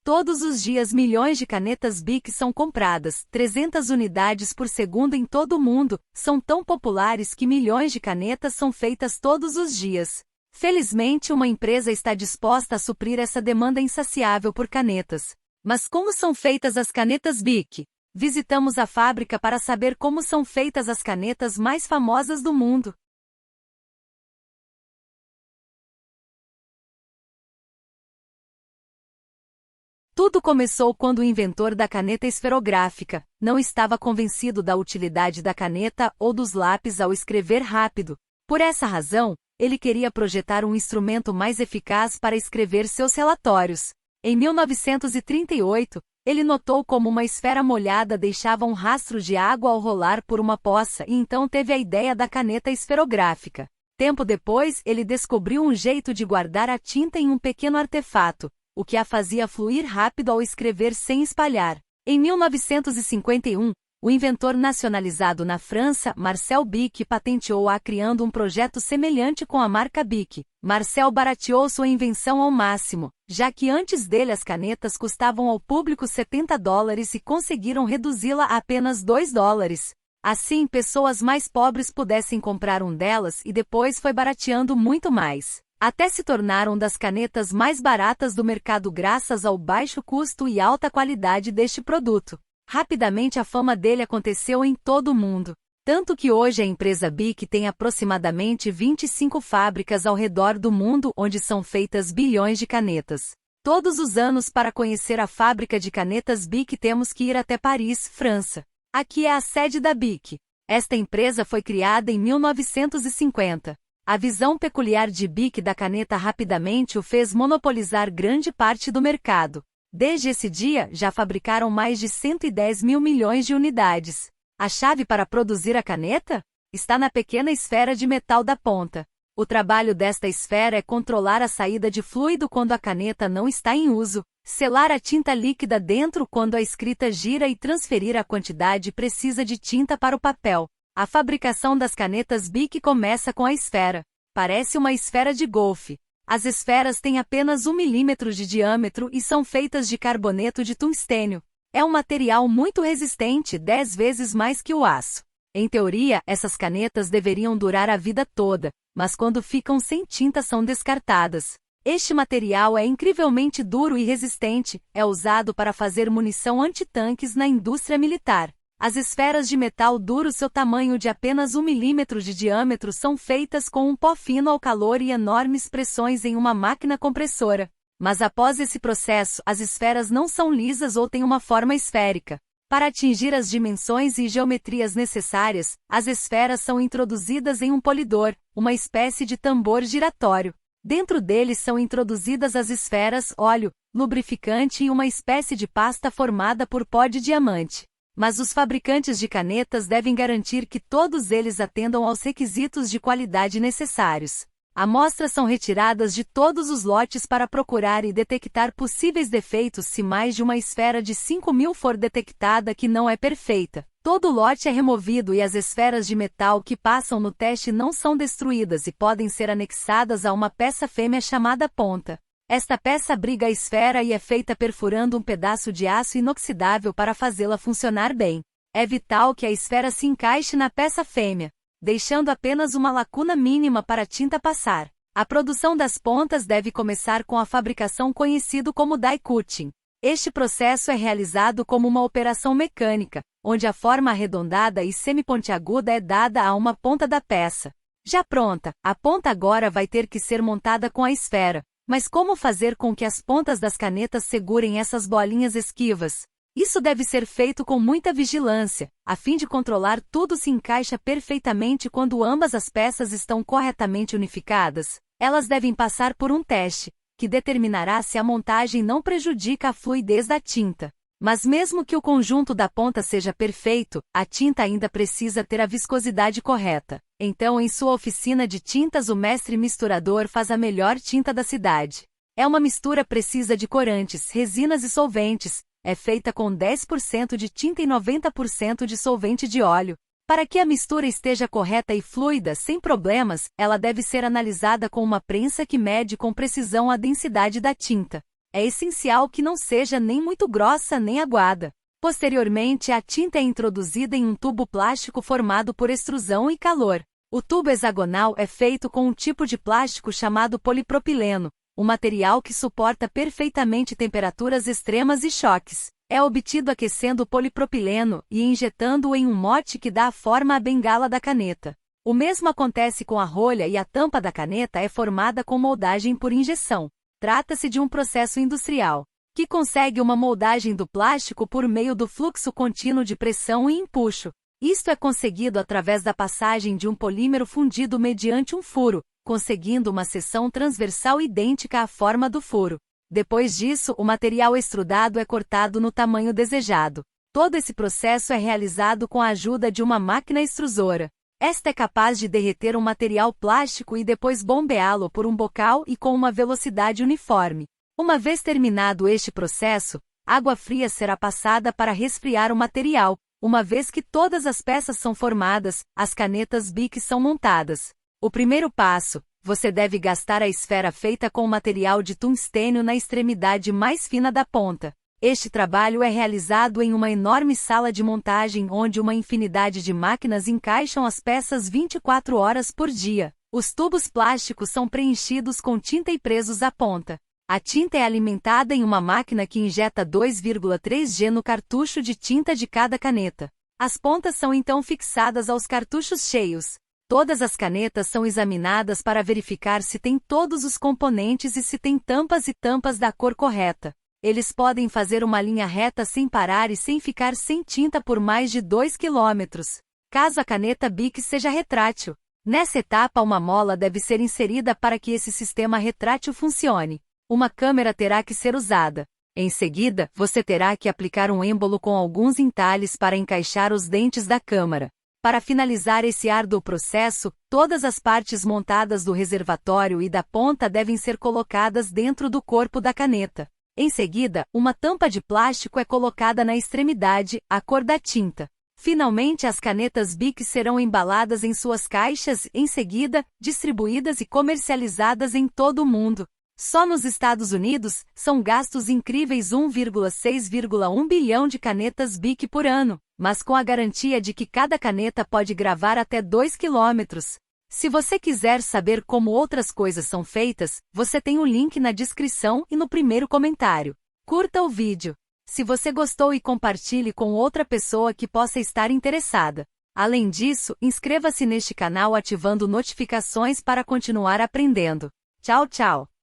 Todos os dias milhões de canetas Bic são compradas, 300 unidades por segundo em todo o mundo, são tão populares que milhões de canetas são feitas todos os dias. Felizmente uma empresa está disposta a suprir essa demanda insaciável por canetas. Mas como são feitas as canetas Bic? Visitamos a fábrica para saber como são feitas as canetas mais famosas do mundo. Tudo começou quando o inventor da caneta esferográfica não estava convencido da utilidade da caneta ou dos lápis ao escrever rápido. Por essa razão, ele queria projetar um instrumento mais eficaz para escrever seus relatórios. Em 1938, ele notou como uma esfera molhada deixava um rastro de água ao rolar por uma poça e então teve a ideia da caneta esferográfica. Tempo depois, ele descobriu um jeito de guardar a tinta em um pequeno artefato, o que a fazia fluir rápido ao escrever sem espalhar. Em 1951, o inventor nacionalizado na França, Marcel Bic, patenteou-a criando um projeto semelhante com a marca Bic. Marcel barateou sua invenção ao máximo, já que antes dele as canetas custavam ao público $70 e conseguiram reduzi-la a apenas $2. Assim, pessoas mais pobres pudessem comprar um delas e depois foi barateando muito mais, até se tornar uma das canetas mais baratas do mercado graças ao baixo custo e alta qualidade deste produto. Rapidamente a fama dele aconteceu em todo o mundo, tanto que hoje a empresa Bic tem aproximadamente 25 fábricas ao redor do mundo onde são feitas bilhões de canetas. Todos os anos para conhecer a fábrica de canetas Bic temos que ir até Paris, França. Aqui é a sede da Bic. Esta empresa foi criada em 1950. A visão peculiar de Bic da caneta rapidamente o fez monopolizar grande parte do mercado. Desde esse dia, já fabricaram mais de 110 mil milhões de unidades. A chave para produzir a caneta? Está na pequena esfera de metal da ponta. O trabalho desta esfera é controlar a saída de fluido quando a caneta não está em uso, selar a tinta líquida dentro quando a escrita gira e transferir a quantidade precisa de tinta para o papel. A fabricação das canetas Bic começa com a esfera. Parece uma esfera de golfe. As esferas têm apenas 1 milímetro de diâmetro e são feitas de carboneto de tungstênio. É um material muito resistente, 10 vezes mais que o aço. Em teoria, essas canetas deveriam durar a vida toda, mas quando ficam sem tinta são descartadas. Este material é incrivelmente duro e resistente, é usado para fazer munição antitanques na indústria militar. As esferas de metal duro seu tamanho de apenas 1 milímetro de diâmetro são feitas com um pó fino ao calor e enormes pressões em uma máquina compressora. Mas após esse processo, as esferas não são lisas ou têm uma forma esférica. Para atingir as dimensões e geometrias necessárias, as esferas são introduzidas em um polidor, uma espécie de tambor giratório. Dentro deles são introduzidas as esferas, óleo, lubrificante e uma espécie de pasta formada por pó de diamante. Mas os fabricantes de canetas devem garantir que todos eles atendam aos requisitos de qualidade necessários. Amostras são retiradas de todos os lotes para procurar e detectar possíveis defeitos se mais de uma esfera de 5.000 for detectada que não é perfeita. Todo lote é removido e as esferas de metal que passam no teste não são destruídas e podem ser anexadas a uma peça fêmea chamada ponta. Esta peça abriga a esfera e é feita perfurando um pedaço de aço inoxidável para fazê-la funcionar bem. É vital que a esfera se encaixe na peça fêmea, deixando apenas uma lacuna mínima para a tinta passar. A produção das pontas deve começar com a fabricação conhecido como die cutting. Este processo é realizado como uma operação mecânica, onde a forma arredondada e semipontiaguda é dada a uma ponta da peça. Já pronta, a ponta agora vai ter que ser montada com a esfera. Mas como fazer com que as pontas das canetas segurem essas bolinhas esquivas? Isso deve ser feito com muita vigilância, a fim de controlar tudo se encaixa perfeitamente quando ambas as peças estão corretamente unificadas. Elas devem passar por um teste, que determinará se a montagem não prejudica a fluidez da tinta. Mas mesmo que o conjunto da ponta seja perfeito, a tinta ainda precisa ter a viscosidade correta. Então, em sua oficina de tintas, o mestre misturador faz a melhor tinta da cidade. É uma mistura precisa de corantes, resinas e solventes. É feita com 10% de tinta e 90% de solvente de óleo. Para que a mistura esteja correta e fluida, sem problemas, ela deve ser analisada com uma prensa que mede com precisão a densidade da tinta. é essencial que não seja nem muito grossa nem aguada. Posteriormente, a tinta é introduzida em um tubo plástico formado por extrusão e calor. O tubo hexagonal é feito com um tipo de plástico chamado polipropileno, um material que suporta perfeitamente temperaturas extremas e choques. É obtido aquecendo o polipropileno e injetando-o em um mote que dá a forma à bengala da caneta. O mesmo acontece com a rolha e a tampa da caneta é formada com moldagem por injeção. Trata-se de um processo industrial, que consegue uma moldagem do plástico por meio do fluxo contínuo de pressão e empuxo. Isto é conseguido através da passagem de um polímero fundido mediante um furo, conseguindo uma seção transversal idêntica à forma do furo. Depois disso, o material extrudado é cortado no tamanho desejado. Todo esse processo é realizado com a ajuda de uma máquina extrusora. Esta é capaz de derreter um material plástico e depois bombeá-lo por um bocal e com uma velocidade uniforme. Uma vez terminado este processo, água fria será passada para resfriar o material. Uma vez que todas as peças são formadas, as canetas Bic são montadas. O primeiro passo, você deve gastar a esfera feita com material de tungstênio na extremidade mais fina da ponta. Este trabalho é realizado em uma enorme sala de montagem onde uma infinidade de máquinas encaixam as peças 24 horas por dia. Os tubos plásticos são preenchidos com tinta e presos à ponta. A tinta é alimentada em uma máquina que injeta 2,3 G no cartucho de tinta de cada caneta. As pontas são então fixadas aos cartuchos cheios. Todas as canetas são examinadas para verificar se tem todos os componentes e se tem tampas e tampas da cor correta. Eles podem fazer uma linha reta sem parar e sem ficar sem tinta por mais de 2 km, caso a caneta Bic seja retrátil. Nessa etapa, uma mola deve ser inserida para que esse sistema retrátil funcione. Uma câmera terá que ser usada. Em seguida, você terá que aplicar um êmbolo com alguns entalhes para encaixar os dentes da câmara. Para finalizar esse árduo processo, todas as partes montadas do reservatório e da ponta devem ser colocadas dentro do corpo da caneta. Em seguida, uma tampa de plástico é colocada na extremidade, a cor da tinta. Finalmente, as canetas Bic serão embaladas em suas caixas, em seguida, distribuídas e comercializadas em todo o mundo. Só nos Estados Unidos, são gastos incríveis 1,6,1 bilhão de canetas Bic por ano, mas com a garantia de que cada caneta pode gravar até 2 km. Se você quiser saber como outras coisas são feitas, você tem o link na descrição e no primeiro comentário. Curta o vídeo. Se você gostou e compartilhe com outra pessoa que possa estar interessada. Além disso, inscreva-se neste canal ativando notificações para continuar aprendendo. Tchau, tchau!